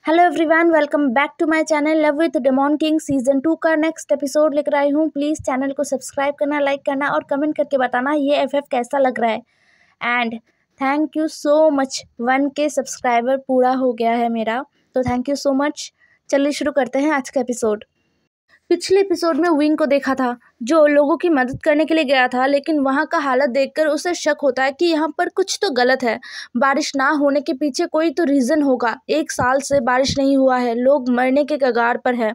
Hello everyone, welcome back to my channel Love with Demon King season 2 का next episode लेकर आई हूँ। Please channel को subscribe करना, लाइक करना और कमेंट करके बताना ये एफएफ कैसा लग रहा है। And thank you so much, 1K subscriber पूरा हो गया है मेरा, तो थैंक यू सो मच। चलिए शुरू करते हैं आज का एपिसोड। पिछले एपिसोड में विंग को देखा था जो लोगों की मदद करने के लिए गया था, लेकिन वहाँ का हालत देखकर उसे शक होता है कि यहाँ पर कुछ तो गलत है। बारिश ना होने के पीछे कोई तो रीज़न होगा। 1 साल से बारिश नहीं हुआ है, लोग मरने के कगार पर है।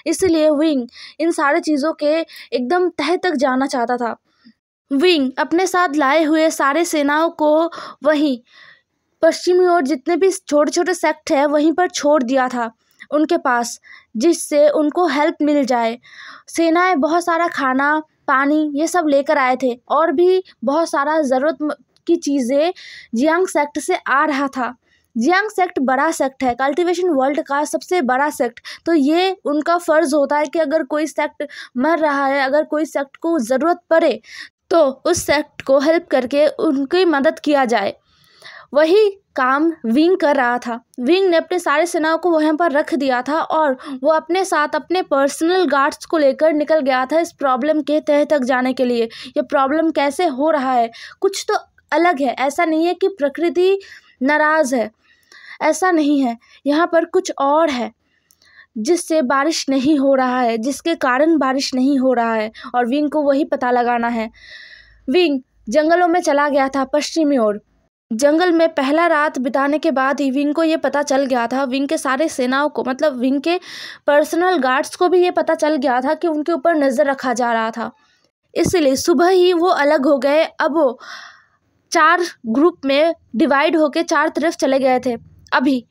इसलिए विंग इन सारी चीज़ों के एकदम तह तक जाना चाहता था। विंग अपने साथ लाए हुए सारे सेनाओं को वहीं पश्चिमी ओर जितने भी छोटे छोटे सेक्ट है वहीं पर छोड़ दिया था उनके पास, जिससे उनको हेल्प मिल जाए। सेनाएं बहुत सारा खाना, पानी ये सब लेकर आए थे और भी बहुत सारा ज़रूरत की चीज़ें जियांग सेक्ट से आ रहा था। जियांग सेक्ट बड़ा सेक्ट है, कल्टीवेशन वर्ल्ड का सबसे बड़ा सेक्ट, तो ये उनका फ़र्ज़ होता है कि अगर कोई सेक्ट मर रहा है, अगर कोई सेक्ट को ज़रूरत पड़े तो उस सेक्ट को हेल्प करके उनकी मदद किया जाए। वही काम विंग कर रहा था। विंग ने अपने सारे सेनाओं को वहाँ पर रख दिया था और वो अपने साथ अपने पर्सनल गार्ड्स को लेकर निकल गया था इस प्रॉब्लम के तह तक जाने के लिए। ये प्रॉब्लम कैसे हो रहा है, कुछ तो अलग है। ऐसा नहीं है कि प्रकृति नाराज़ है, ऐसा नहीं है। यहाँ पर कुछ और है जिससे बारिश नहीं हो रहा है, जिसके कारण बारिश नहीं हो रहा है, और विंग को वही पता लगाना है। विंग जंगलों में चला गया था पश्चिमी ओर। जंगल में पहला रात बिताने के बाद ही विंग को ये पता चल गया था, विंग के सारे सेनाओं को, मतलब विंग के पर्सनल गार्ड्स को भी ये पता चल गया था कि उनके ऊपर नज़र रखा जा रहा था। इसलिए सुबह ही वो अलग हो गए। अब वो 4 ग्रुप में डिवाइड होके 4 तरफ चले गए थे। अभी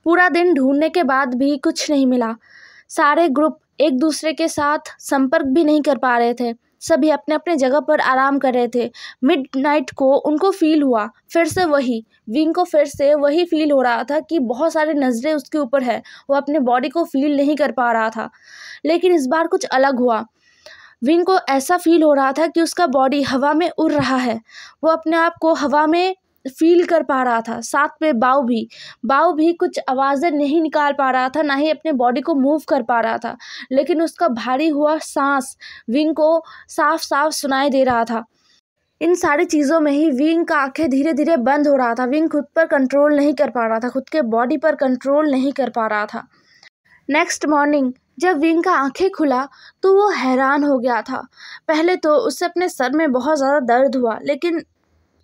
पूरा दिन ढूंढने के बाद भी कुछ नहीं मिला। सारे ग्रुप एक दूसरे के साथ संपर्क भी नहीं कर पा रहे थे। सभी अपने अपने जगह पर आराम कर रहे थे। मिडनाइट को उनको फील हुआ, फिर से वही विंग को फिर से वही फील हो रहा था कि बहुत सारी नज़रें उसके ऊपर है। वो अपने बॉडी को फील नहीं कर पा रहा था, लेकिन इस बार कुछ अलग हुआ। विंग को ऐसा फील हो रहा था कि उसका बॉडी हवा में उड़ रहा है। वो अपने आप को हवा में फील कर पा रहा था। साथ में बाव भी कुछ आवाज़ें नहीं निकाल पा रहा था, ना ही अपने बॉडी को मूव कर पा रहा था, लेकिन उसका भारी हुआ सांस विंग को साफ साफ सुनाई दे रहा था। इन सारी चीज़ों में ही विंग का आंखें धीरे धीरे बंद हो रहा था। विंग खुद पर कंट्रोल नहीं कर पा रहा था, खुद के बॉडी पर कंट्रोल नहीं कर पा रहा था। नेक्स्ट मॉर्निंग जब विंग का आंखें खुला तो वो हैरान हो गया था। पहले तो उससे अपने सर में बहुत ज़्यादा दर्द हुआ, लेकिन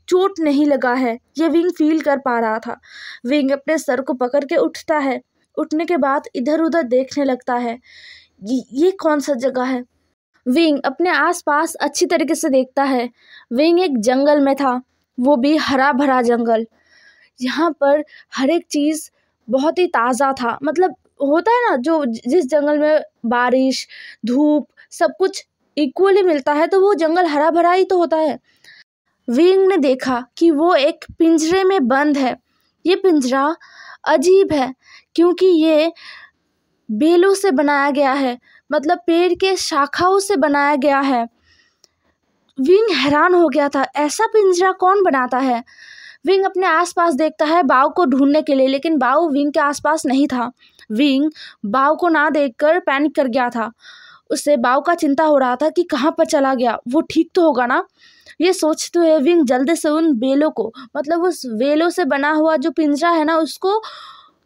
चोट नहीं लगा है, ये विंग फील कर पा रहा था। विंग अपने सर को पकड़ के उठता है। उठने के बाद इधर उधर देखने लगता है, ये कौन सा जगह है। विंग अपने आसपास अच्छी तरीके से देखता है। विंग एक जंगल में था, वो भी हरा भरा जंगल। यहाँ पर हर एक चीज़ बहुत ही ताज़ा था। मतलब होता है ना, जो जिस जंगल में बारिश, धूप सब कुछ इक्वली मिलता है, तो वो जंगल हरा भरा ही तो होता है। विंग ने देखा कि वो एक पिंजरे में बंद है। ये पिंजरा अजीब है क्योंकि ये बेलों से बनाया गया है, मतलब पेड़ के शाखाओं से बनाया गया है। विंग हैरान हो गया था, ऐसा पिंजरा कौन बनाता है। विंग अपने आसपास देखता है बाव को ढूंढने के लिए, लेकिन बाव विंग के आसपास नहीं था। विंग बाव को ना देखकर पैनिक कर गया था। उसे बाव का चिंता हो रहा था कि कहाँ पर चला गया, वो ठीक तो होगा ना। ये सोचते हुए विंग जल्दी से उन बेलों को, मतलब उस वेलों से बना हुआ जो पिंजरा है ना, उसको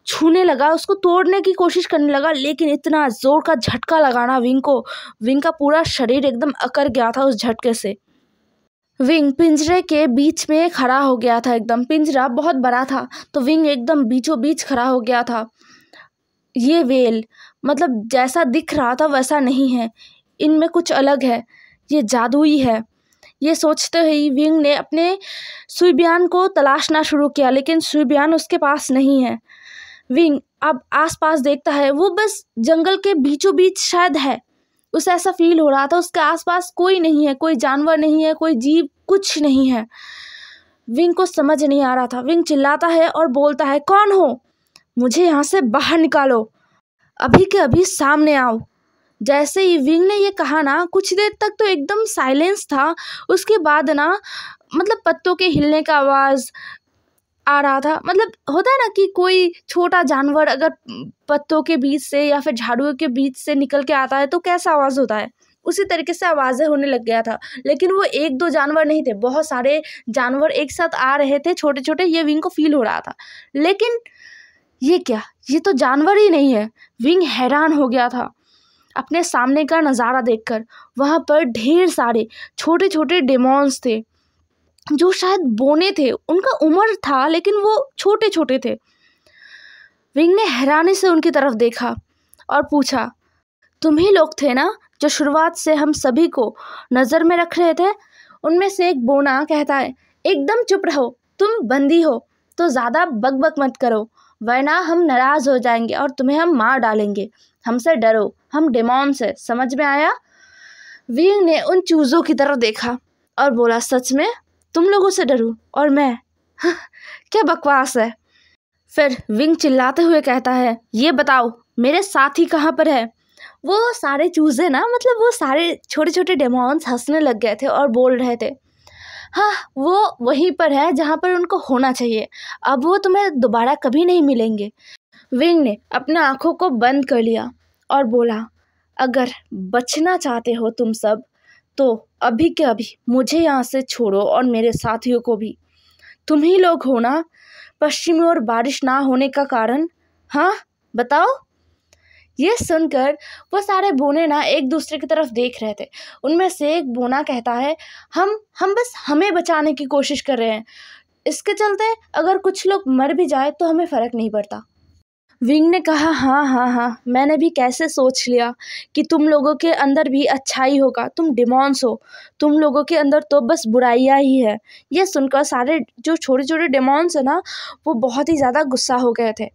छूने लगा, उसको तोड़ने की कोशिश करने लगा। लेकिन इतना जोर का झटका लगाना विंग को, विंग का पूरा शरीर एकदम अकड़ गया था उस झटके से। विंग पिंजरे के बीच में खड़ा हो गया था। एकदम पिंजरा बहुत बड़ा था, तो विंग एकदम बीचों बीच खड़ा हो गया था। ये वेल मतलब जैसा दिख रहा था वैसा नहीं है, इनमें कुछ अलग है, ये जादुई है। ये सोचते ही विंग ने अपने सुइबियान को तलाशना शुरू किया, लेकिन सुइबियान उसके पास नहीं है। विंग अब आसपास देखता है, वो बस जंगल के बीचों बीच शायद है। उसे ऐसा फील हो रहा था उसके आसपास कोई नहीं है, कोई जानवर नहीं है, कोई जीव कुछ नहीं है। विंग को समझ नहीं आ रहा था। विंग चिल्लाता है और बोलता है, कौन हो, मुझे यहाँ से बाहर निकालो, अभी के अभी सामने आओ। जैसे ही विंग ने ये कहा ना, कुछ देर तक तो एकदम साइलेंस था। उसके बाद ना, मतलब पत्तों के हिलने का आवाज़, आ रहा था। मतलब होता है ना कि कोई छोटा जानवर अगर पत्तों के बीच से या फिर झाड़ियों के बीच से निकल के आता है तो कैसा आवाज़ होता है, उसी तरीके से आवाज़ें होने लग गया था। लेकिन वो एक दो जानवर नहीं थे, बहुत सारे जानवर एक साथ आ रहे थे, छोटे छोटे। ये विंग को फील हो रहा था। लेकिन ये क्या, ये तो जानवर ही नहीं है। विंग हैरान हो गया था अपने सामने का नज़ारा देखकर। वहाँ पर ढेर सारे छोटे छोटे डेमॉन्स थे जो शायद बोने थे। उनका उम्र था लेकिन वो छोटे छोटे थे। विंग ने हैरानी से उनकी तरफ देखा और पूछा, तुम ही लोग थे ना जो शुरुआत से हम सभी को नज़र में रख रहे थे? उनमें से एक बोना कहता है, एकदम चुप रहो, तुम बंदी हो तो ज़्यादा बकबक मत करो, वरना हम नाराज़ हो जाएंगे और तुम्हें हम मार डालेंगे। हमसे डरो, हम डेमॉन्स हैं, समझ में आया? विंग ने उन चूज़ों की तरफ देखा और बोला, सच में तुम लोगों से डरूं? और मैं? क्या बकवास है। फिर विंग चिल्लाते हुए कहता है, ये बताओ मेरे साथी कहाँ पर है? वो सारे चूजे ना, मतलब वो सारे छोटे छोटे डेमॉन्स हंसने लग गए थे और बोल रहे थे, हाँ वो वहीं पर है जहाँ पर उनको होना चाहिए। अब वो तुम्हें दोबारा कभी नहीं मिलेंगे। विंग ने अपने आँखों को बंद कर लिया और बोला, अगर बचना चाहते हो तुम सब तो अभी के अभी मुझे यहाँ से छोड़ो और मेरे साथियों को भी। तुम ही लोग हो ना पश्चिमी और बारिश ना होने का कारण? हाँ बताओ। ये सुनकर वो सारे बोने ना एक दूसरे की तरफ देख रहे थे। उनमें से एक बोना कहता है, हम बस हमें बचाने की कोशिश कर रहे हैं। इसके चलते अगर कुछ लोग मर भी जाए तो हमें फ़र्क नहीं पड़ता। विंग ने कहा, हाँ हाँ हाँ, मैंने भी कैसे सोच लिया कि तुम लोगों के अंदर भी अच्छाई होगा। तुम डेमॉन्स हो, तुम लोगों के अंदर तो बस बुराइयाँ ही है। ये सुनकर सारे जो छोटे छोटे डेमॉन्स है ना, वो बहुत ही ज़्यादा गुस्सा हो गए थे।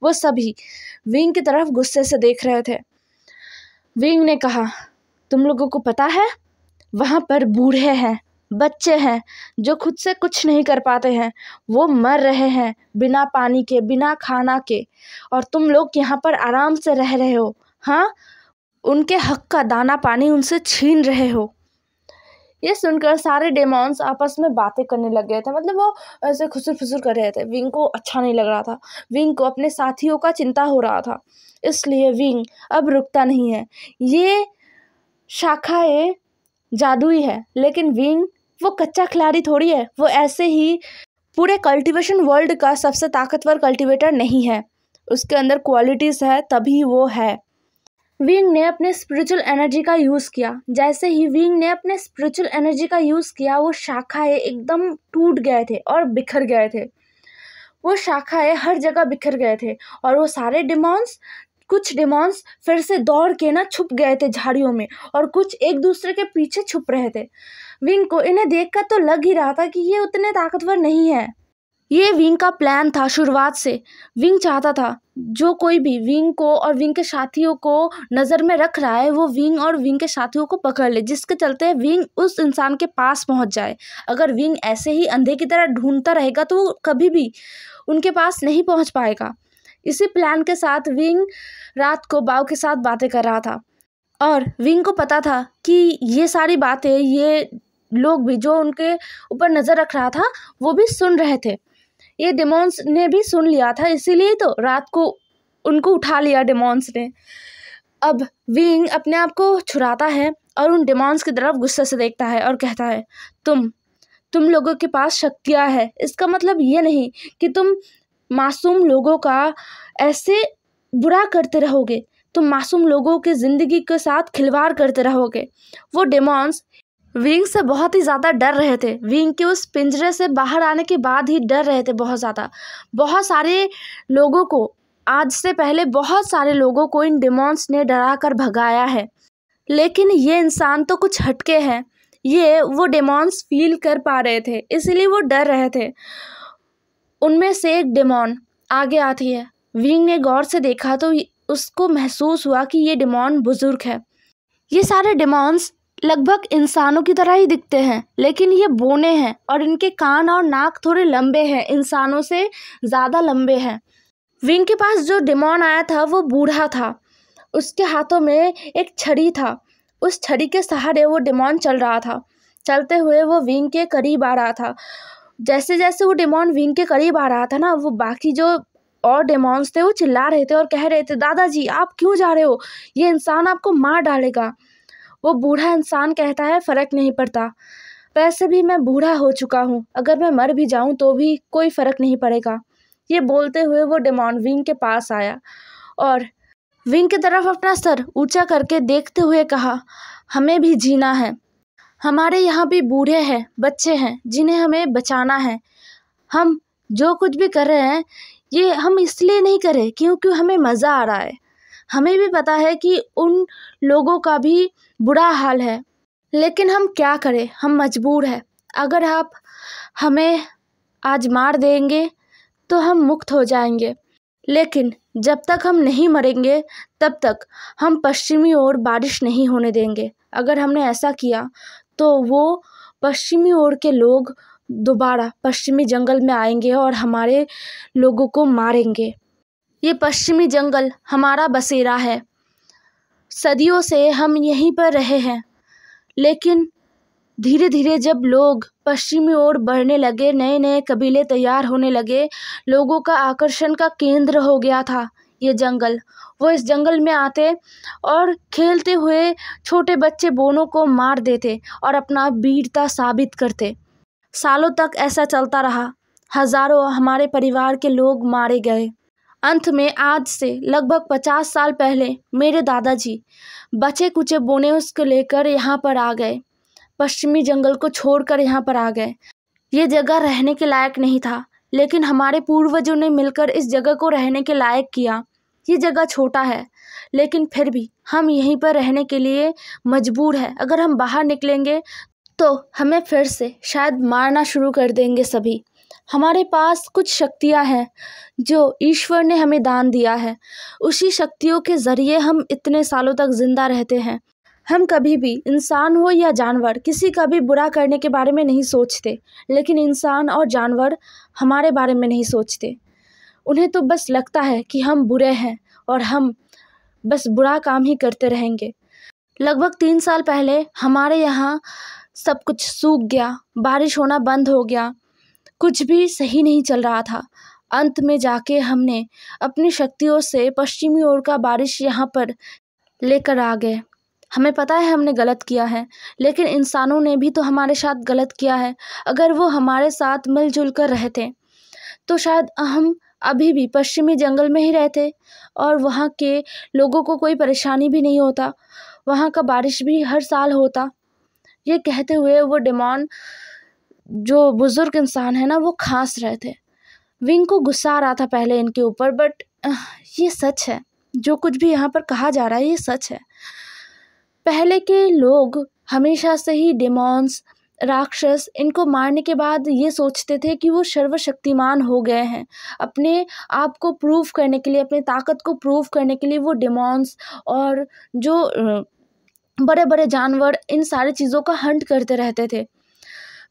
वो सभी विंग की तरफ गुस्से से देख रहे थे। विंग ने कहा, तुम लोगों को पता है वहाँ पर बूढ़े हैं, बच्चे हैं जो खुद से कुछ नहीं कर पाते हैं। वो मर रहे हैं बिना पानी के, बिना खाना के, और तुम लोग यहाँ पर आराम से रह रहे हो। हाँ, उनके हक का दाना पानी उनसे छीन रहे हो। ये सुनकर सारे डेमॉन्स आपस में बातें करने लग गए थे। मतलब वो ऐसे खुसुर फुसुर कर रहे थे। विंग को अच्छा नहीं लग रहा था। विंग को अपने साथियों का चिंता हो रहा था, इसलिए विंग अब रुकता नहीं है। ये शाखाएं जादुई है, लेकिन विंग वो कच्चा खिलाड़ी थोड़ी है। वो ऐसे ही पूरे कल्टीवेशन वर्ल्ड का सबसे ताकतवर कल्टीवेटर नहीं है। उसके अंदर क्वालिटीज़ है, तभी वो है। विंग ने अपने स्पिरिचुअल एनर्जी का यूज़ किया। जैसे ही विंग ने अपने स्पिरिचुअल एनर्जी का यूज़ किया, वो शाखाएं एकदम टूट गए थे और बिखर गए थे। वो शाखाएं हर जगह बिखर गए थे और वो सारे डेमॉन्स, कुछ डेमॉन्स फिर से दौड़ के ना छुप गए थे झाड़ियों में, और कुछ एक दूसरे के पीछे छुप रहे थे। विंग को इन्हें देखकर तो लग ही रहा था कि ये उतने ताकतवर नहीं है। ये विंग का प्लान था शुरुआत से। विंग चाहता था जो कोई भी विंग को और विंग के साथियों को नज़र में रख रहा है, वो विंग और विंग के साथियों को पकड़ ले, जिसके चलते विंग उस इंसान के पास पहुंच जाए। अगर विंग ऐसे ही अंधे की तरह ढूंढता रहेगा तो वो कभी भी उनके पास नहीं पहुंच पाएगा। इसी प्लान के साथ विंग रात को बाव के साथ बातें कर रहा था, और विंग को पता था कि ये सारी बातें ये लोग भी जो उनके ऊपर नज़र रख रहा था वो भी सुन रहे थे। ये डेमॉन्स ने भी सुन लिया था, इसीलिए तो रात को उनको उठा लिया डेमॉन्स ने। अब विंग अपने आप को छुड़ाता है और उन डेमॉन्स की तरफ गुस्से से देखता है और कहता है, तुम लोगों के पास शक्तियाँ है, इसका मतलब ये नहीं कि तुम मासूम लोगों का ऐसे बुरा करते रहोगे। तुम मासूम लोगों के ज़िंदगी के साथ खिलवाड़ करते रहोगे। वो डेमॉन्स विंग से बहुत ही ज़्यादा डर रहे थे। विंग के उस पिंजरे से बाहर आने के बाद ही डर रहे थे बहुत ज़्यादा। बहुत सारे लोगों को, आज से पहले बहुत सारे लोगों को इन डेमॉन्स ने डरा कर भगाया है, लेकिन ये इंसान तो कुछ हटके हैं। ये वो डेमॉन्स फील कर पा रहे थे, इसीलिए वो डर रहे थे। उनमें से एक डेमॉन आगे आती है। विंग ने गौर से देखा तो उसको महसूस हुआ कि ये डेमॉन बुजुर्ग है। ये सारे डेमॉन्स लगभग इंसानों की तरह ही दिखते हैं, लेकिन ये बोने हैं और इनके कान और नाक थोड़े लंबे हैं, इंसानों से ज़्यादा लंबे हैं। विंग के पास जो डेमॉन आया था वो बूढ़ा था। उसके हाथों में एक छड़ी था। उस छड़ी के सहारे वो डेमॉन चल रहा था। चलते हुए वो विंग के करीब आ रहा था। जैसे जैसे वो डेमोन विंग के करीब आ रहा था ना, वो बाकी जो और डेमॉन्स थे वो चिल्ला रहे थे और कह रहे थे, दादाजी आप क्यों जा रहे हो, ये इंसान आपको मार डालेगा। वो बूढ़ा इंसान कहता है, फर्क नहीं पड़ता, वैसे भी मैं बूढ़ा हो चुका हूँ, अगर मैं मर भी जाऊँ तो भी कोई फर्क नहीं पड़ेगा। ये बोलते हुए वो डेमॉन विंग के पास आया और विंग की तरफ अपना सर ऊंचा करके देखते हुए कहा, हमें भी जीना है, हमारे यहाँ भी बूढ़े हैं, बच्चे हैं जिन्हें हमें बचाना है। हम जो कुछ भी कर रहे हैं ये हम इसलिए नहीं कर रहे क्योंकि हमें मज़ा आ रहा है, हमें भी पता है कि उन लोगों का भी बुरा हाल है, लेकिन हम क्या करें, हम मजबूर हैं। अगर आप हमें आज मार देंगे तो हम मुक्त हो जाएंगे, लेकिन जब तक हम नहीं मरेंगे तब तक हम पश्चिमी ओर बारिश नहीं होने देंगे। अगर हमने ऐसा किया तो वो पश्चिमी ओर के लोग दोबारा पश्चिमी जंगल में आएंगे और हमारे लोगों को मारेंगे। ये पश्चिमी जंगल हमारा बसेरा है, सदियों से हम यहीं पर रहे हैं, लेकिन धीरे धीरे जब लोग पश्चिमी ओर बढ़ने लगे, नए नए कबीले तैयार होने लगे, लोगों का आकर्षण का केंद्र हो गया था ये जंगल। वो इस जंगल में आते और खेलते हुए छोटे बच्चे बोनों को मार देते और अपना वीरता साबित करते। सालों तक ऐसा चलता रहा, हजारों हमारे परिवार के लोग मारे गए। अंत में आज से लगभग 50 साल पहले मेरे दादाजी बचे कुचे बोने उसको लेकर यहाँ पर आ गए, पश्चिमी जंगल को छोड़कर यहाँ पर आ गए। ये जगह रहने के लायक नहीं था, लेकिन हमारे पूर्वजों ने मिलकर इस जगह को रहने के लायक किया। ये जगह छोटा है, लेकिन फिर भी हम यहीं पर रहने के लिए मजबूर है। अगर हम बाहर निकलेंगे तो हमें फिर से शायद मारना शुरू कर देंगे सभी। हमारे पास कुछ शक्तियाँ हैं जो ईश्वर ने हमें दान दिया है, उसी शक्तियों के ज़रिए हम इतने सालों तक जिंदा रहते हैं। हम कभी भी, इंसान हो या जानवर, किसी का भी बुरा करने के बारे में नहीं सोचते, लेकिन इंसान और जानवर हमारे बारे में नहीं सोचते। उन्हें तो बस लगता है कि हम बुरे हैं और हम बस बुरा काम ही करते रहेंगे। लगभग 3 साल पहले हमारे यहाँ सब कुछ सूख गया, बारिश होना बंद हो गया, कुछ भी सही नहीं चल रहा था। अंत में जाके हमने अपनी शक्तियों से पश्चिमी ओर का बारिश यहाँ पर लेकर आ गए। हमें पता है हमने गलत किया है, लेकिन इंसानों ने भी तो हमारे साथ गलत किया है। अगर वो हमारे साथ मिलजुल कर रहते तो शायद हम अभी भी पश्चिमी जंगल में ही रहते और वहाँ के लोगों को कोई परेशानी भी नहीं होता, वहाँ का बारिश भी हर साल होता। ये कहते हुए वो डेमॉन, जो बुजुर्ग इंसान है ना, वो खांस रहे थे। विंग को गुस्सा आ रहा था पहले इनके ऊपर, बट ये सच है, जो कुछ भी यहाँ पर कहा जा रहा है ये सच है। पहले के लोग हमेशा से ही डेमॉन्स, राक्षस, इनको मारने के बाद ये सोचते थे कि वो सर्वशक्तिमान हो गए हैं। अपने आप को प्रूव करने के लिए, अपनी ताकत को प्रूव करने के लिए वो डेमॉन्स और जो बड़े बड़े जानवर, इन सारी चीज़ों का हंट करते रहते थे।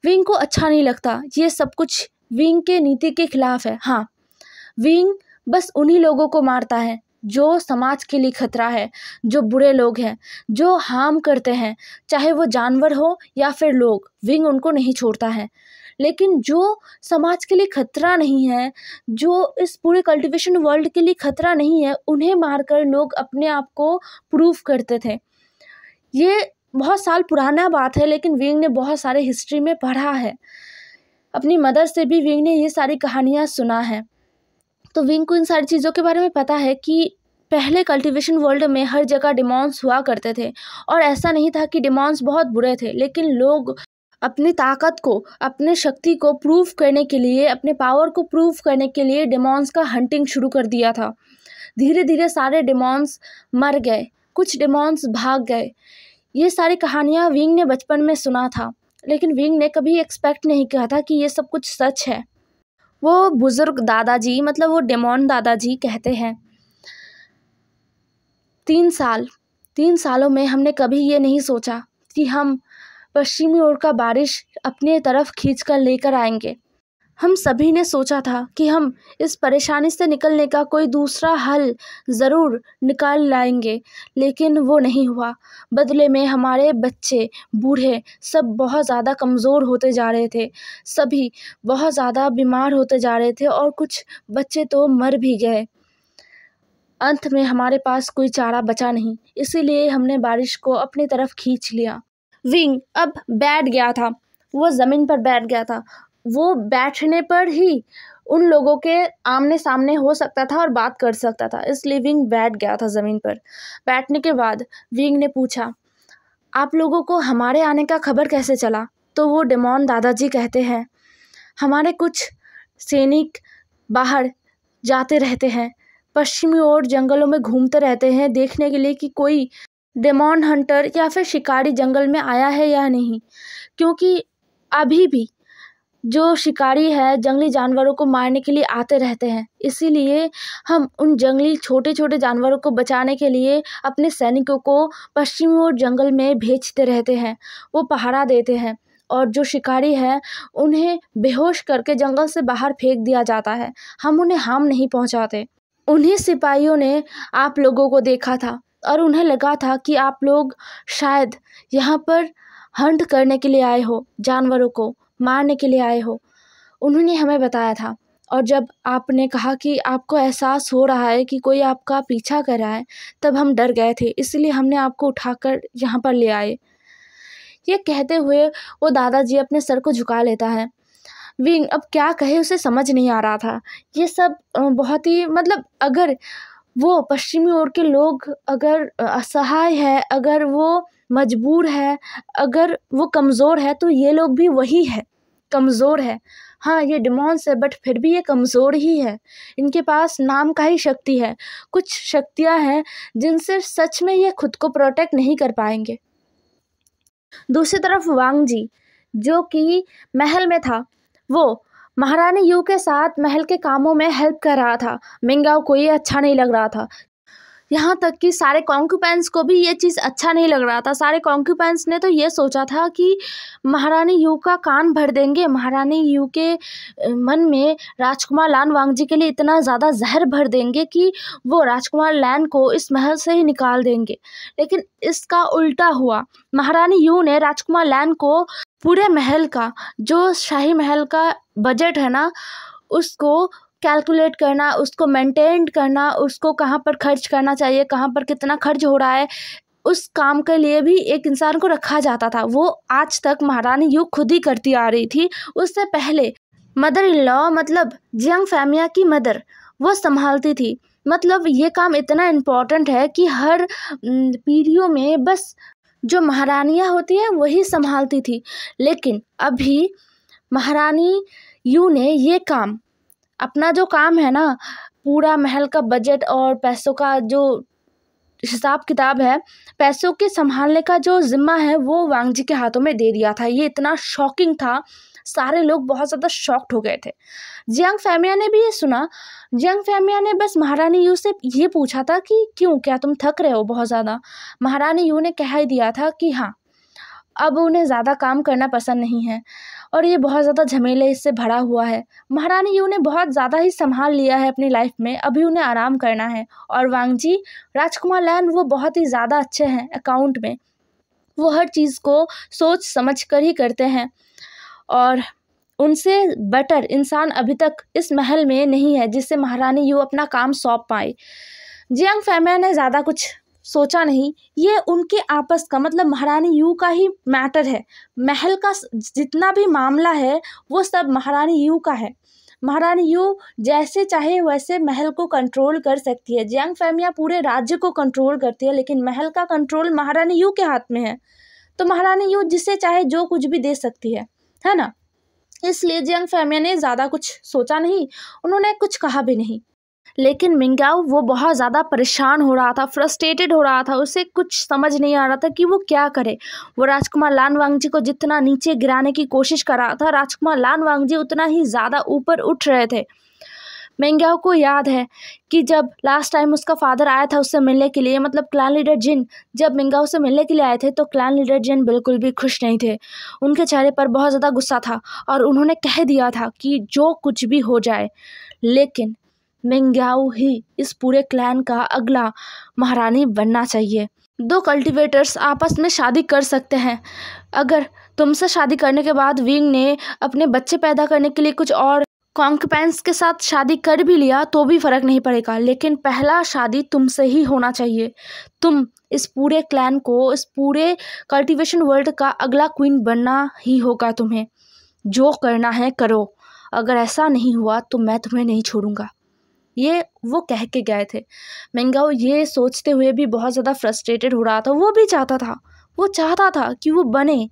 विंग को अच्छा नहीं लगता, ये सब कुछ विंग के नीति के खिलाफ है। हाँ, विंग बस उन्हीं लोगों को मारता है जो समाज के लिए खतरा है, जो बुरे लोग हैं, जो हार्म करते हैं, चाहे वो जानवर हो या फिर लोग, विंग उनको नहीं छोड़ता है। लेकिन जो समाज के लिए खतरा नहीं है, जो इस पूरे कल्टीवेशन वर्ल्ड के लिए खतरा नहीं है, उन्हें मारकर लोग अपने आप को प्रूव करते थे। ये बहुत साल पुराना बात है, लेकिन विंग ने बहुत सारे हिस्ट्री में पढ़ा है। अपनी मदर से भी विंग ने ये सारी कहानियाँ सुना है, तो विंग को इन सारी चीज़ों के बारे में पता है कि पहले कल्टीवेशन वर्ल्ड में हर जगह डिमॉन्स हुआ करते थे। और ऐसा नहीं था कि डिमॉन्स बहुत बुरे थे, लेकिन लोग अपनी ताकत को, अपने शक्ति को प्रूव करने के लिए, अपने पावर को प्रूव करने के लिए डिमॉन्स का हंटिंग शुरू कर दिया था। धीरे धीरे सारे डिमॉन्स मर गए, कुछ डिमॉन्स भाग गए। ये सारी कहानियाँ विंग ने बचपन में सुना था, लेकिन विंग ने कभी एक्सपेक्ट नहीं किया था कि ये सब कुछ सच है। वो बुजुर्ग दादाजी, मतलब वो डेमॉन दादाजी कहते हैं, 3 सालों में हमने कभी ये नहीं सोचा कि हम पश्चिमी ओर का बारिश अपने तरफ खींच कर लेकर आएंगे। हम सभी ने सोचा था कि हम इस परेशानी से निकलने का कोई दूसरा हल ज़रूर निकाल लाएंगे, लेकिन वो नहीं हुआ। बदले में हमारे बच्चे, बूढ़े सब बहुत ज़्यादा कमज़ोर होते जा रहे थे। सभी बहुत ज़्यादा बीमार होते जा रहे थे और कुछ बच्चे तो मर भी गए। अंत में हमारे पास कोई चारा बचा नहीं, इसीलिए हमने बारिश को अपनी तरफ खींच लिया। विंग अब बैठ गया था, वो ज़मीन पर बैठ गया था। वो बैठने पर ही उन लोगों के आमने सामने हो सकता था और बात कर सकता था, इसलिए विंग बैठ गया था ज़मीन पर। बैठने के बाद विंग ने पूछा, आप लोगों को हमारे आने का खबर कैसे चला? तो वो डेमॉन दादाजी कहते हैं, हमारे कुछ सैनिक बाहर जाते रहते हैं, पश्चिमी ओर जंगलों में घूमते रहते हैं देखने के लिए कि कोई डेमॉन हंटर या फिर शिकारी जंगल में आया है या नहीं, क्योंकि अभी भी जो शिकारी है जंगली जानवरों को मारने के लिए आते रहते हैं। इसीलिए हम उन जंगली छोटे छोटे जानवरों को बचाने के लिए अपने सैनिकों को पश्चिमी ओर जंगल में भेजते रहते हैं। वो पहरा देते हैं और जो शिकारी है उन्हें बेहोश करके जंगल से बाहर फेंक दिया जाता है। हम उन्हें हार्म नहीं पहुंचाते। उन्हीं सिपाहियों ने आप लोगों को देखा था और उन्हें लगा था कि आप लोग शायद यहाँ पर हंट करने के लिए आए हो, जानवरों को मारने के लिए आए हो। उन्होंने हमें बताया था और जब आपने कहा कि आपको एहसास हो रहा है कि कोई आपका पीछा कर रहा है, तब हम डर गए थे, इसलिए हमने आपको उठाकर यहाँ पर ले आए। ये कहते हुए वो दादाजी अपने सर को झुका लेता है। विंग अब क्या कहे, उसे समझ नहीं आ रहा था। ये सब बहुत ही अगर वो पश्चिमी ओर के लोग अगर असहाय है, अगर वो मजबूर है, अगर वो कमज़ोर है, तो ये लोग भी वही है, कमज़ोर है। हाँ, ये डिमॉन्स है बट फिर भी ये कमज़ोर ही है। इनके पास नाम का ही शक्ति है, कुछ शक्तियाँ हैं जिनसे सच में ये खुद को प्रोटेक्ट नहीं कर पाएंगे। दूसरी तरफ वांग जी जो कि महल में था, वो महारानी यू के साथ महल के कामों में हेल्प कर रहा था। मिंगाओ को ये अच्छा नहीं लग रहा था, यहाँ तक कि सारे कॉन्क्यूपेंस को भी ये चीज़ अच्छा नहीं लग रहा था। सारे कॉन्क्यूपेंस ने तो ये सोचा था कि महारानी यू का कान भर देंगे, महारानी यू के मन में राजकुमार लान वांगजी के लिए इतना ज़्यादा जहर भर देंगे कि वो राजकुमार लैन को इस महल से ही निकाल देंगे। लेकिन इसका उल्टा हुआ। महारानी यू ने राजकुमार लैन को पूरे महल का, जो शाही महल का बजट है ना, उसको कैलकुलेट करना, उसको मेंटेन करना, उसको कहाँ पर खर्च करना चाहिए, कहाँ पर कितना खर्च हो रहा है, उस काम के लिए भी एक इंसान को रखा जाता था। वो आज तक महारानी यू खुद ही करती आ रही थी। उससे पहले मदर इन लॉ जियांग फैमिया की मदर वो संभालती थी। ये काम इतना इम्पोर्टेंट है कि हर पीढ़ियों में बस जो महारानियाँ होती हैं वही संभालती थी। लेकिन अभी महारानी यू ने ये काम, अपना जो काम है ना, पूरा महल का बजट और पैसों का जो हिसाब किताब है, पैसों के संभालने का जो जिम्मा है, वो वांग जी के हाथों में दे दिया था। ये इतना शॉकिंग था, सारे लोग बहुत ज़्यादा शॉक्ड हो गए थे। जियांग फैमिया ने भी ये सुना। जियांग फैमिया ने बस महारानी यू से ये पूछा था कि क्यों, क्या तुम थक रहे हो बहुत ज़्यादा? महारानी यू ने कह ही दिया था कि हाँ, अब उन्हें ज़्यादा काम करना पसंद नहीं है और ये बहुत ज़्यादा झमेले इससे भरा हुआ है। महारानी यू ने बहुत ज़्यादा ही संभाल लिया है अपनी लाइफ में, अभी उन्हें आराम करना है। और वांग जी, राजकुमार लैन वो बहुत ही ज़्यादा अच्छे हैं अकाउंट में, वो हर चीज़ को सोच समझ कर ही करते हैं और उनसे बेटर इंसान अभी तक इस महल में नहीं है जिससे महारानी यू अपना काम सौंप पाए। जियांग फैमिया ने ज़्यादा कुछ सोचा नहीं। ये उनके आपस का महारानी यू का ही मैटर है। महल का जितना भी मामला है वो सब महारानी यू का है। महारानी यू जैसे चाहे वैसे महल को कंट्रोल कर सकती है। जियांग फैमिया पूरे राज्य को कंट्रोल करती है, लेकिन महल का कंट्रोल महारानी यू के हाथ में है। तो महारानी यू जिसे चाहे जो कुछ भी दे सकती है ना। इसलिए जियांग फैमिया ने ज़्यादा कुछ सोचा नहीं, उन्होंने कुछ कहा भी नहीं। लेकिन मिंगाओ वो बहुत ज़्यादा परेशान हो रहा था, फ्रस्ट्रेटेड हो रहा था। उसे कुछ समझ नहीं आ रहा था कि वो क्या करे। वो राजकुमार लान वांगजी को जितना नीचे गिराने की कोशिश कर रहा था, राजकुमार लान वांगजी उतना ही ज़्यादा ऊपर उठ रहे थे। मेंग्याओ को याद है कि जब लास्ट टाइम उसका फादर आया था उससे मिलने के लिए, मतलब क्लैन लीडर जिन जब मेंग्याओ से मिलने के लिए आए थे तो क्लैन लीडर जिन बिल्कुल भी खुश नहीं थे। उनके चेहरे पर बहुत ज़्यादा गुस्सा था और उन्होंने कह दिया था कि जो कुछ भी हो जाए, लेकिन मेंग्याओ ही इस पूरे क्लैन का अगला महारानी बनना चाहिए। 2 कल्टीवेटर्स आपस में शादी कर सकते हैं। अगर तुमसे शादी करने के बाद विंग ने अपने बच्चे पैदा करने के लिए कुछ और कॉन्कपेंस के साथ शादी कर भी लिया तो भी फ़र्क नहीं पड़ेगा, लेकिन पहला शादी तुमसे ही होना चाहिए। तुम इस पूरे क्लैन को, इस पूरे कल्टीवेशन वर्ल्ड का अगला क्वीन बनना ही होगा तुम्हें। जो करना है करो, अगर ऐसा नहीं हुआ तो मैं तुम्हें नहीं छोड़ूंगा। ये वो कह के गए थे। मेंग्याओ ये सोचते हुए भी बहुत ज़्यादा फ्रस्ट्रेटेड हो रहा था। वो भी चाहता था, वो चाहता था कि वो बने,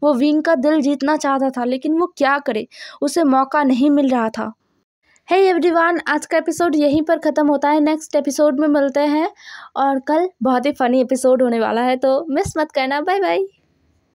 वो विंग का दिल जीतना चाहता था, लेकिन वो क्या करे, उसे मौका नहीं मिल रहा था। हे एवरीवन, आज का एपिसोड यहीं पर ख़त्म होता है। नेक्स्ट एपिसोड में मिलते हैं और कल बहुत ही फ़नी एपिसोड होने वाला है, तो मिस मत करना। Bye bye.